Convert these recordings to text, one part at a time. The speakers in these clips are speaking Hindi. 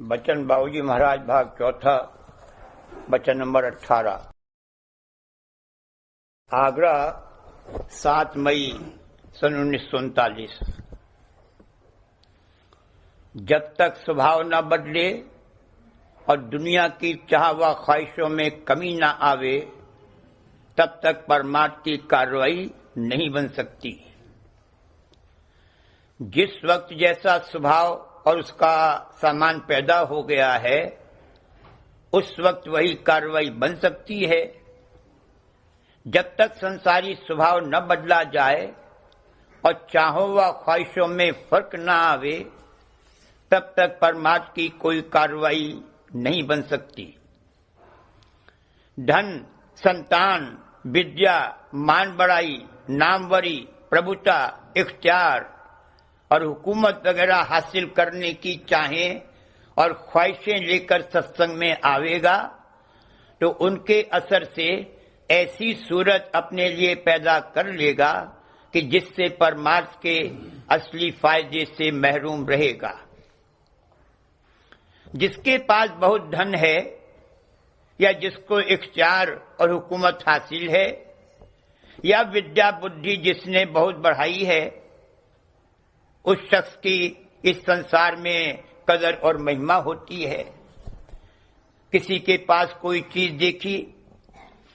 बचन बाबूजी महाराज भाग चौथा बचन नंबर 18। आगरा 7 मई सन 1939। जब तक स्वभाव न बदले और दुनिया की चाह व ख्वाहिशों में कमी न आवे तब तक परमार्थ की कार्रवाई नहीं बन सकती। जिस वक्त जैसा स्वभाव और उसका सामान पैदा हो गया है उस वक्त वही कार्रवाई बन सकती है। जब तक संसारी स्वभाव न बदला जाए और चाहों व ख्वाहिशों में फर्क न आवे तब तक परमार्थ की कोई कार्रवाई नहीं बन सकती। धन, संतान, विद्या, मान बढ़ाई, नामवरी, प्रभुता, इख्तियार और हुकूमत वगैरह हासिल करने की चाहें और ख्वाहिशें लेकर सत्संग में आवेगा तो उनके असर से ऐसी सूरत अपने लिए पैदा कर लेगा कि जिससे परमार्थ के असली फायदे से महरूम रहेगा। जिसके पास बहुत धन है या जिसको इख्तियार और हुकूमत हासिल है या विद्या बुद्धि जिसने बहुत बढ़ाई है उस शख्स की इस संसार में कदर और महिमा होती है। किसी के पास कोई चीज देखी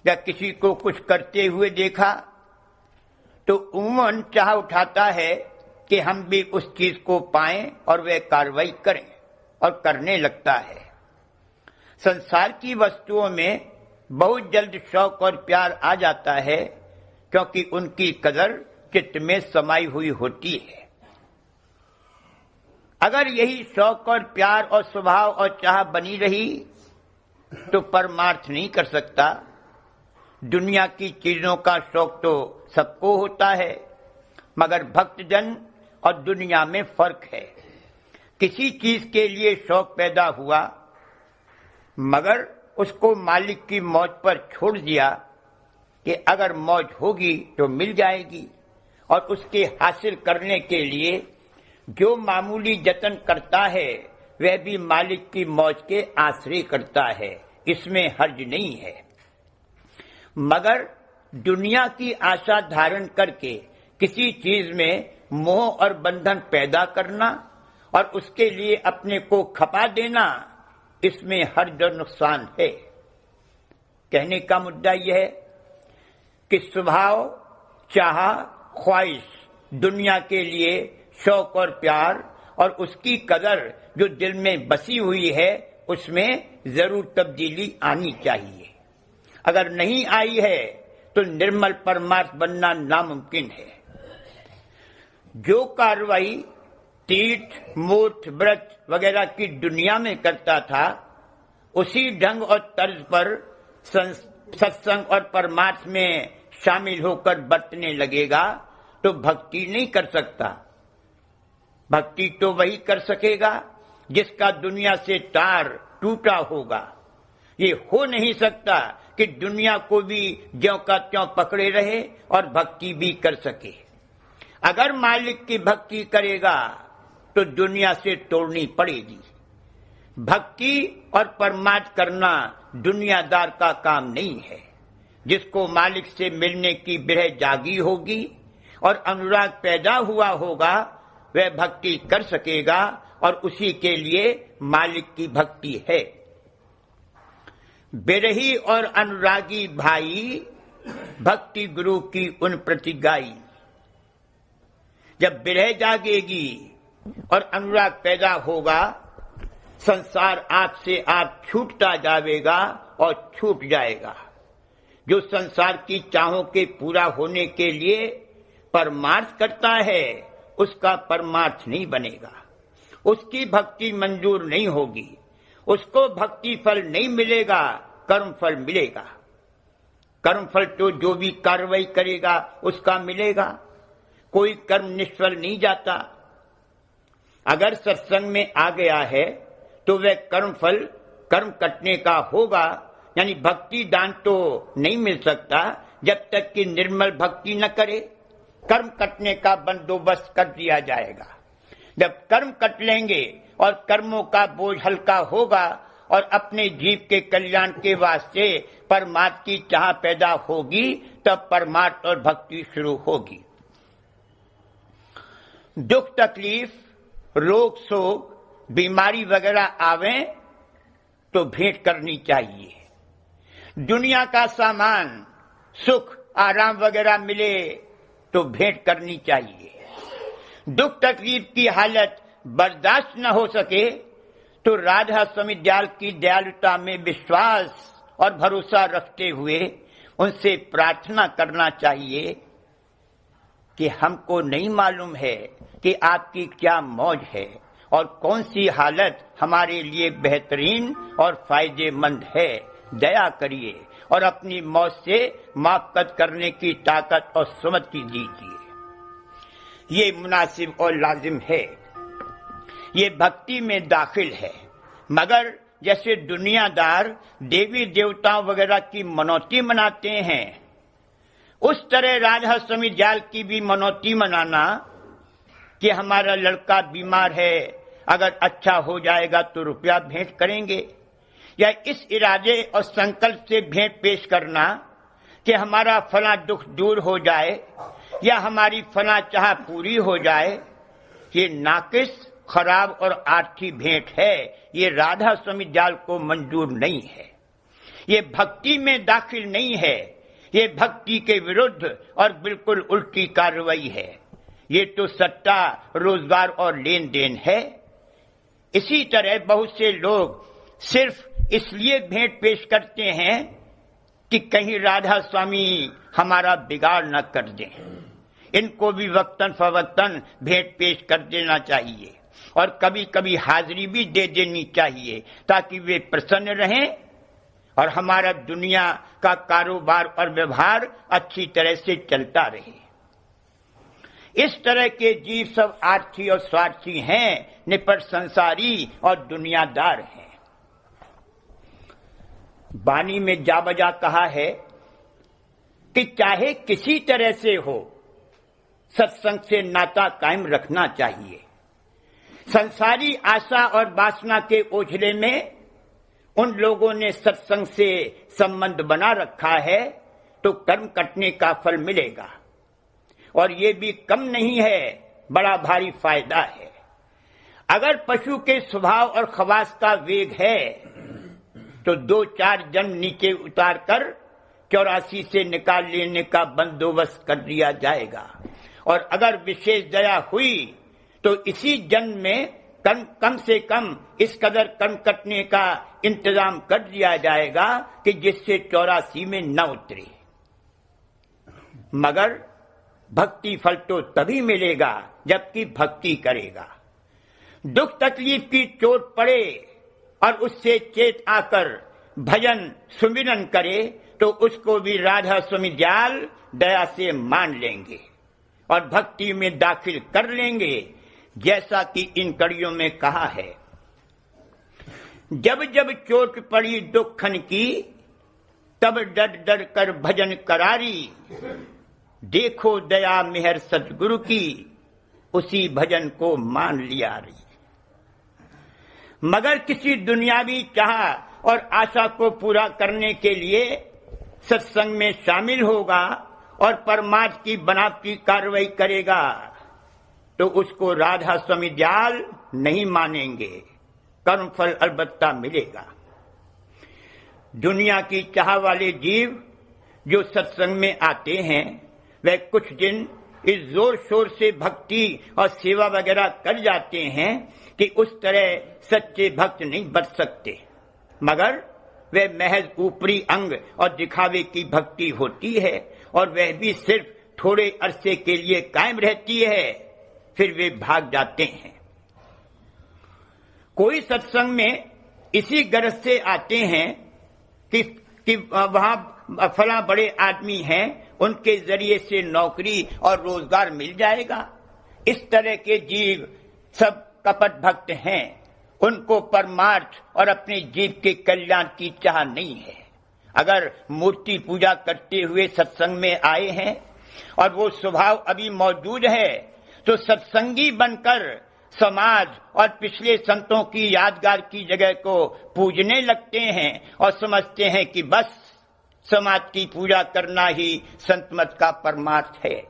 या किसी को कुछ करते हुए देखा तो उमूमन चाह उठाता है कि हम भी उस चीज को पाएं और वह कार्रवाई करें और करने लगता है। संसार की वस्तुओं में बहुत जल्द शौक और प्यार आ जाता है क्योंकि उनकी कदर चित्त में समाई हुई होती है। अगर यही शौक और प्यार और स्वभाव और चाह बनी रही तो परमार्थ नहीं कर सकता। दुनिया की चीजों का शौक तो सबको होता है मगर भक्तजन और दुनिया में फर्क है। किसी चीज के लिए शौक पैदा हुआ मगर उसको मालिक की मौज पर छोड़ दिया कि अगर मौज होगी तो मिल जाएगी और उसके हासिल करने के लिए जो मामूली जतन करता है वह भी मालिक की मौज के आश्रय करता है। इसमें हर्ज नहीं है। मगर दुनिया की आशा धारण करके किसी चीज में मोह और बंधन पैदा करना और उसके लिए अपने को खपा देना इसमें हर्ज और नुकसान है। कहने का मुद्दा यह है कि स्वभाव, चाह, ख्वाहिश, दुनिया के लिए शौक और प्यार और उसकी कदर जो दिल में बसी हुई है उसमें जरूर तब्दीली आनी चाहिए। अगर नहीं आई है तो निर्मल परमार्थ बनना नामुमकिन है। जो कार्रवाई तीर्थ, मूर्त, व्रत वगैरह की दुनिया में करता था उसी ढंग और तर्ज पर सत्संग और परमार्थ में शामिल होकर बरतने लगेगा तो भक्ति नहीं कर सकता। भक्ति तो वही कर सकेगा जिसका दुनिया से तार टूटा होगा। ये हो नहीं सकता कि दुनिया को भी ज्यों का त्यों पकड़े रहे और भक्ति भी कर सके। अगर मालिक की भक्ति करेगा तो दुनिया से तोड़नी पड़ेगी। भक्ति और परमार्थ करना दुनियादार का काम नहीं है। जिसको मालिक से मिलने की बिरह जागी होगी और अनुराग पैदा हुआ होगा वह भक्ति कर सकेगा और उसी के लिए मालिक की भक्ति है। बिरही और अनुरागी भाई भक्ति गुरु की उन प्रति गाई। जब बिरह जागेगी और अनुराग पैदा होगा संसार आपसे आप छूटता जाएगा और छूट जाएगा। जो संसार की चाहों के पूरा होने के लिए परमार्थ करता है उसका परमार्थ नहीं बनेगा। उसकी भक्ति मंजूर नहीं होगी। उसको भक्ति फल नहीं मिलेगा, कर्म फल मिलेगा। कर्म फल तो जो भी कार्रवाई करेगा उसका मिलेगा। कोई कर्म निष्फल नहीं जाता। अगर सत्संग में आ गया है तो वह कर्म फल कर्म कटने का होगा। यानी भक्ति दान तो नहीं मिल सकता जब तक कि निर्मल भक्ति न करे। कर्म कटने का बंदोबस्त कर दिया जाएगा। जब कर्म कट लेंगे और कर्मों का बोझ हल्का होगा और अपने जीव के कल्याण के वास्ते परमार्थ की चाह पैदा होगी, तब परमार्थ और भक्ति शुरू होगी। दुख तकलीफ, रोग शोक, बीमारी वगैरह आवे तो भेंट करनी चाहिए। दुनिया का सामान, सुख आराम वगैरह मिले तो भेंट करनी चाहिए। दुख तकलीफ की हालत बर्दाश्त न हो सके तो राधा स्वामी दयाल की दयालुता में विश्वास और भरोसा रखते हुए उनसे प्रार्थना करना चाहिए कि हमको नहीं मालूम है कि आपकी क्या मौज है और कौन सी हालत हमारे लिए बेहतरीन और फायदेमंद है। दया करिए और अपनी मौज से माफ़ करने की ताकत और सुमति दीजिए। ये मुनासिब और लाजिम है, ये भक्ति में दाखिल है। मगर जैसे दुनियादार देवी देवताओं वगैरह की मनौती मनाते हैं, उस तरह राधा स्वामी दयाल की भी मनौती मनाना कि हमारा लड़का बीमार है, अगर अच्छा हो जाएगा तो रुपया भेंट करेंगे, या इस इरादे और संकल्प से भेंट पेश करना कि हमारा फला दुख दूर हो जाए या हमारी फला चाह पूरी हो जाए, ये नाकिस, खराब और आर्थी भेंट है। ये राधा स्वामी दयाल को मंजूर नहीं है, ये भक्ति में दाखिल नहीं है, ये भक्ति के विरुद्ध और बिल्कुल उल्टी कार्रवाई है। ये तो सट्टा, रोजगार और लेन देन है। इसी तरह बहुत से लोग सिर्फ इसलिए भेंट पेश करते हैं कि कहीं राधा स्वामी हमारा बिगाड़ न कर दें। इनको भी वक्तन फवक्तन भेंट पेश कर देना चाहिए और कभी कभी हाजिरी भी दे देनी चाहिए ताकि वे प्रसन्न रहें और हमारा दुनिया का कारोबार और व्यवहार अच्छी तरह से चलता रहे। इस तरह के जीव सब आर्थी और स्वार्थी हैं, निपट संसारी और दुनियादार हैं। वाणी में जा बजा कहा है कि चाहे किसी तरह से हो, सत्संग से नाता कायम रखना चाहिए। संसारी आशा और वासना के ओझले में उन लोगों ने सत्संग से संबंध बना रखा है तो कर्म कटने का फल मिलेगा, और ये भी कम नहीं है, बड़ा भारी फायदा है। अगर पशु के स्वभाव और खवास का वेग है तो 2-4 जन्म नीचे उतार कर 84 से निकाल लेने का बंदोबस्त कर दिया जाएगा, और अगर विशेष दया हुई तो इसी जन्म में कम से कम इस कदर कर्म कटने का इंतजाम कर दिया जाएगा कि जिससे 84 में न उतरे। मगर भक्ति फल तो तभी मिलेगा जबकि भक्ति करेगा। दुख तकलीफ की चोट पड़े और उससे चेत आकर भजन सुमिरन करे तो उसको भी राधा स्वामी दयाल दया से मान लेंगे और भक्ति में दाखिल कर लेंगे, जैसा कि इन कड़ियों में कहा है। जब जब चोट पड़ी दुखन की, तब डर डर कर भजन करारी, देखो दया मेहर सतगुरु की, उसी भजन को मान लिया रही। मगर किसी दुनियावी चाह और आशा को पूरा करने के लिए सत्संग में शामिल होगा और परमार्थ की बनावटी कार्रवाई करेगा तो उसको राधा स्वामी दयाल नहीं मानेंगे, कर्मफल अलबत्ता मिलेगा। दुनिया की चाह वाले जीव जो सत्संग में आते हैं वह कुछ दिन इस जोर शोर से भक्ति और सेवा वगैरह कर जाते हैं कि उस तरह सच्चे भक्त नहीं बच सकते, मगर वह महज ऊपरी अंग और दिखावे की भक्ति होती है और वह भी सिर्फ थोड़े अरसे के लिए कायम रहती है, फिर वे भाग जाते हैं। कोई सत्संग में इसी गरज से आते हैं कि वहां फला बड़े आदमी हैं, उनके जरिए से नौकरी और रोजगार मिल जाएगा। इस तरह के जीव सब कपट भक्त हैं, उनको परमार्थ और अपने जीव के कल्याण की चाह नहीं है। अगर मूर्ति पूजा करते हुए सत्संग में आए हैं और वो स्वभाव अभी मौजूद है तो सत्संगी बनकर समाज और पिछले संतों की यादगार की जगह को पूजने लगते हैं और समझते हैं कि बस समाज की पूजा करना ही संत मत का परमार्थ है।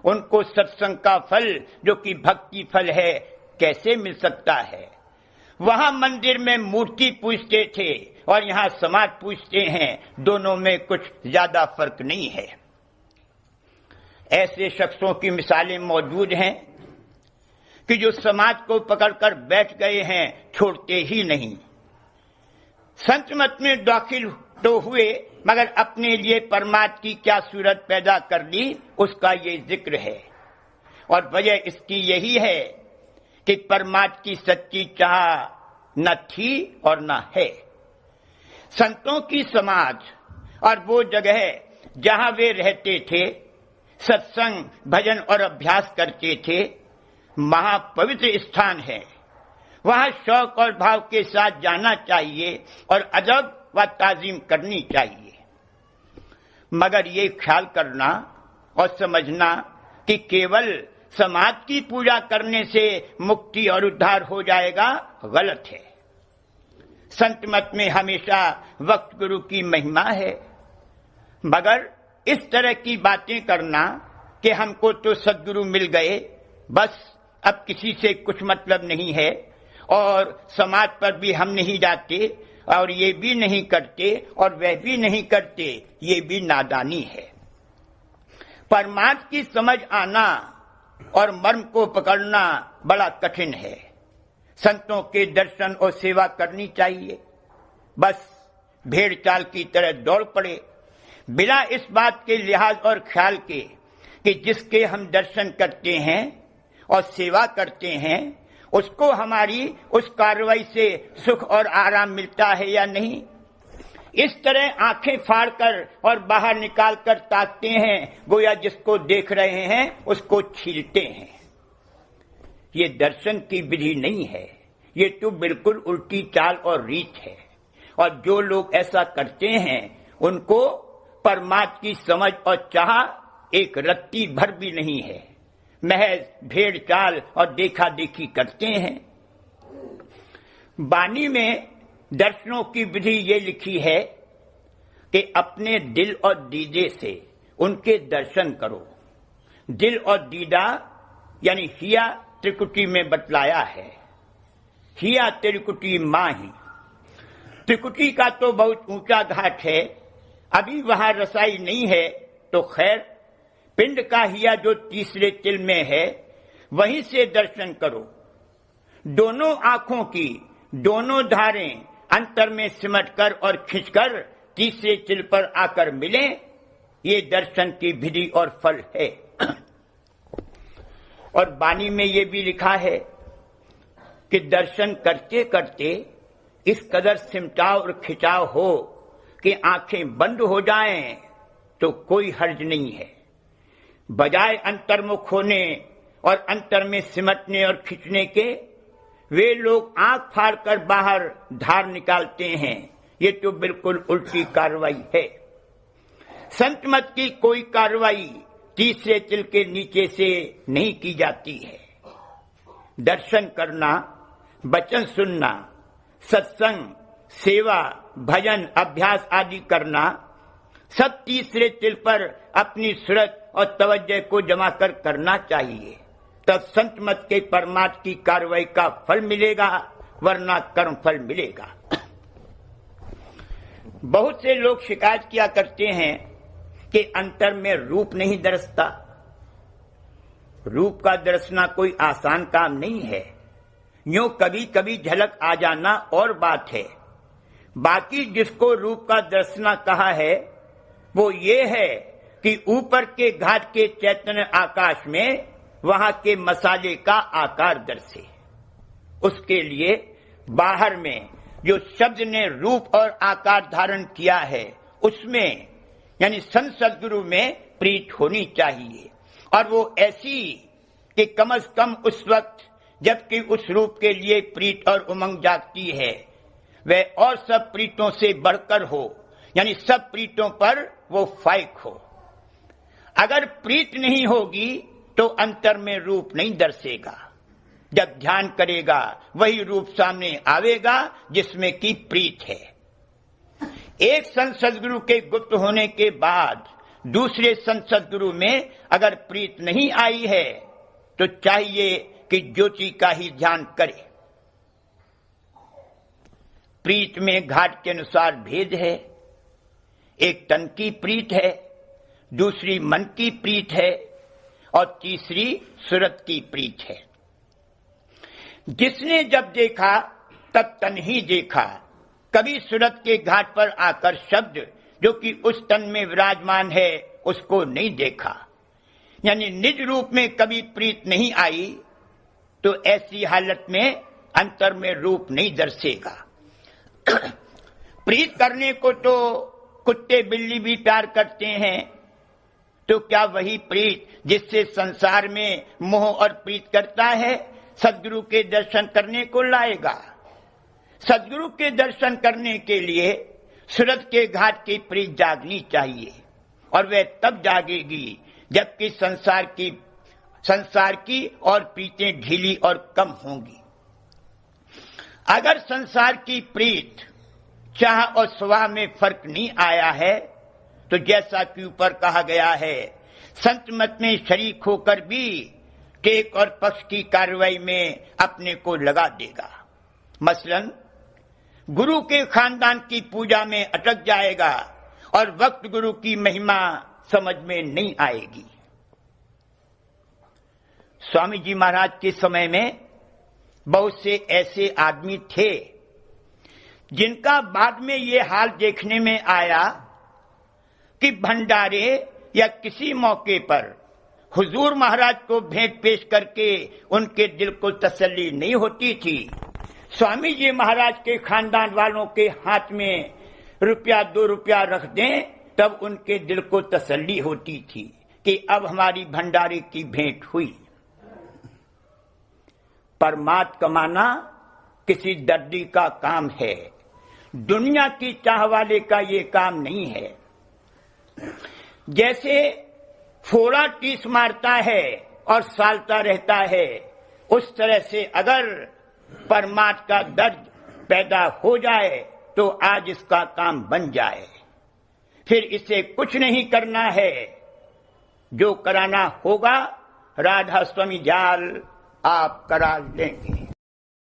उनको सत्संग का फल जो कि भक्ति फल है कैसे मिल सकता है? वहां मंदिर में मूर्ति पूजते थे और यहाँ समाज पूजते हैं, दोनों में कुछ ज्यादा फर्क नहीं है। ऐसे शख्सों की मिसालें मौजूद हैं कि जो समाज को पकड़कर बैठ गए हैं, छोड़ते ही नहीं। संत मत में दाखिल तो हुए मगर अपने लिए परमात्मा की क्या सूरत पैदा कर ली, उसका ये जिक्र है। और वजह इसकी यही है कि परमात्मा की सच्ची चाह न थी और न है। संतों की समाज और वो जगह जहां वे रहते थे, सत्संग भजन और अभ्यास करते थे, महापवित्र स्थान है। वहां शौक और भाव के साथ जाना चाहिए और अदब व ताजीम करनी चाहिए। मगर ये ख्याल करना और समझना कि केवल समाज की पूजा करने से मुक्ति और उद्धार हो जाएगा, गलत है। संत मत में हमेशा वक्त गुरु की महिमा है, मगर इस तरह की बातें करना कि हमको तो सद्गुरु मिल गए, बस अब किसी से कुछ मतलब नहीं है और समाज पर भी हम नहीं जाते और ये भी नहीं करते और वह भी नहीं करते, ये भी नादानी है। परमात्मा की समझ आना और मर्म को पकड़ना बड़ा कठिन है। संतों के दर्शन और सेवा करनी चाहिए, बस भेड़ चाल की तरह दौड़ पड़े, बिना इस बात के लिहाज और ख्याल के कि जिसके हम दर्शन करते हैं और सेवा करते हैं उसको हमारी उस कार्रवाई से सुख और आराम मिलता है या नहीं। इस तरह आंखें फाड़कर और बाहर निकालकर ताकते हैं, गोया जिसको देख रहे हैं उसको छीलते हैं। ये दर्शन की विधि नहीं है, ये तो बिल्कुल उल्टी चाल और रीत है। और जो लोग ऐसा करते हैं उनको परमात्मा की समझ और चाह एक रत्ती भर भी नहीं है, महज भेड़ चाल और देखा देखी करते हैं। बानी में दर्शनों की विधि ये लिखी है कि अपने दिल और दीदे से उनके दर्शन करो। दिल और दीदा यानी हिया त्रिकुटी में बतलाया है। हिया त्रिकुटी माही। त्रिकुटी का तो बहुत ऊंचा घाट है, अभी वहां रसाई नहीं है, तो खैर पिंड का हिया जो तीसरे तिल में है वहीं से दर्शन करो। दोनों आंखों की दोनों धारें अंतर में सिमटकर और खिंचकर तीसरे तिल पर आकर मिले, ये दर्शन की विधि और फल है। और बानी में ये भी लिखा है कि दर्शन करते करते इस कदर सिमटाव और खिंचाव हो कि आंखें बंद हो जाएं तो कोई हर्ज नहीं है। बजाय अंतर्मुख होने और अंतर में सिमटने और खींचने के, वे लोग आंख फाड़कर बाहर धार निकालते हैं। ये तो बिल्कुल उल्टी कार्रवाई है। संत मत की कोई कार्रवाई तीसरे तिल के नीचे से नहीं की जाती है। दर्शन करना, वचन सुनना, सत्संग, सेवा, भजन, अभ्यास आदि करना सब तीसरे तिल पर अपनी सूरत और तवज्जो को जमा कर करना चाहिए, तब संत मत के परमात्मा की कार्रवाई का फल मिलेगा, वरना कर्म फल मिलेगा। बहुत से लोग शिकायत किया करते हैं कि अंतर में रूप नहीं दरसता। रूप का दरसना कोई आसान काम नहीं है, यूं कभी कभी झलक आ जाना और बात है। बाकी जिसको रूप का दर्शना कहा है वो ये है कि ऊपर के घाट के चैतन्य आकाश में वहां के मसाले का आकार दर्शे। उसके लिए बाहर में जो शब्द ने रूप और आकार धारण किया है उसमें यानी संत सद्गुरु में प्रीत होनी चाहिए, और वो ऐसी कि कम से कम उस वक्त जबकि उस रूप के लिए प्रीत और उमंग जागती है वह और सब प्रीतों से बढ़कर हो, यानी सब प्रीतों पर वो फाइक हो। अगर प्रीत नहीं होगी तो अंतर में रूप नहीं दर्शेगा। जब ध्यान करेगा वही रूप सामने आवेगा जिसमें कि प्रीत है। एक संत सदगुरु के गुप्त होने के बाद दूसरे संत सदगुरु में अगर प्रीत नहीं आई है तो चाहिए कि ज्योति का ही ध्यान करे। प्रीत में घाट के अनुसार भेद है। एक तन की प्रीत है, दूसरी मन की प्रीत है और तीसरी सूरत की प्रीत है। जिसने जब देखा तब तन ही देखा, कभी सूरत के घाट पर आकर शब्द जो कि उस तन में विराजमान है उसको नहीं देखा, यानी निज रूप में कभी प्रीत नहीं आई, तो ऐसी हालत में अंतर में रूप नहीं दर्शेगा। प्रीत करने को तो कुत्ते बिल्ली भी प्यार करते हैं, तो क्या वही प्रीत जिससे संसार में मोह और प्रीत करता है सदगुरु के दर्शन करने को लाएगा? सदगुरु के दर्शन करने के लिए सूरत के घाट की प्रीत जागनी चाहिए, और वह तब जागेगी जबकि संसार की और प्रीतें ढीली और कम होंगी। अगर संसार की प्रीत चाह और स्वभाव में फर्क नहीं आया है तो जैसा कि ऊपर कहा गया है, संत मत में शरीक होकर भी टेक और पक्ष की कार्रवाई में अपने को लगा देगा। मसलन गुरु के खानदान की पूजा में अटक जाएगा और वक्त गुरु की महिमा समझ में नहीं आएगी। स्वामी जी महाराज के समय में बहुत से ऐसे आदमी थे जिनका बाद में ये हाल देखने में आया कि भंडारे या किसी मौके पर हुजूर महाराज को भेंट पेश करके उनके दिल को तसल्ली नहीं होती थी। स्वामी जी महाराज के खानदान वालों के हाथ में रुपया 2 रुपया रख दें तब उनके दिल को तसल्ली होती थी कि अब हमारी भंडारे की भेंट हुई। परमात्मा कमाना किसी दर्दी का काम है, दुनिया की चाह वाले का ये काम नहीं है। जैसे फोड़ा टीस मारता है और सालता रहता है, उस तरह से अगर परमात्मा का दर्द पैदा हो जाए तो आज इसका काम बन जाए। फिर इसे कुछ नहीं करना है, जो कराना होगा राधा स्वामी जाल आप करा लेंगे।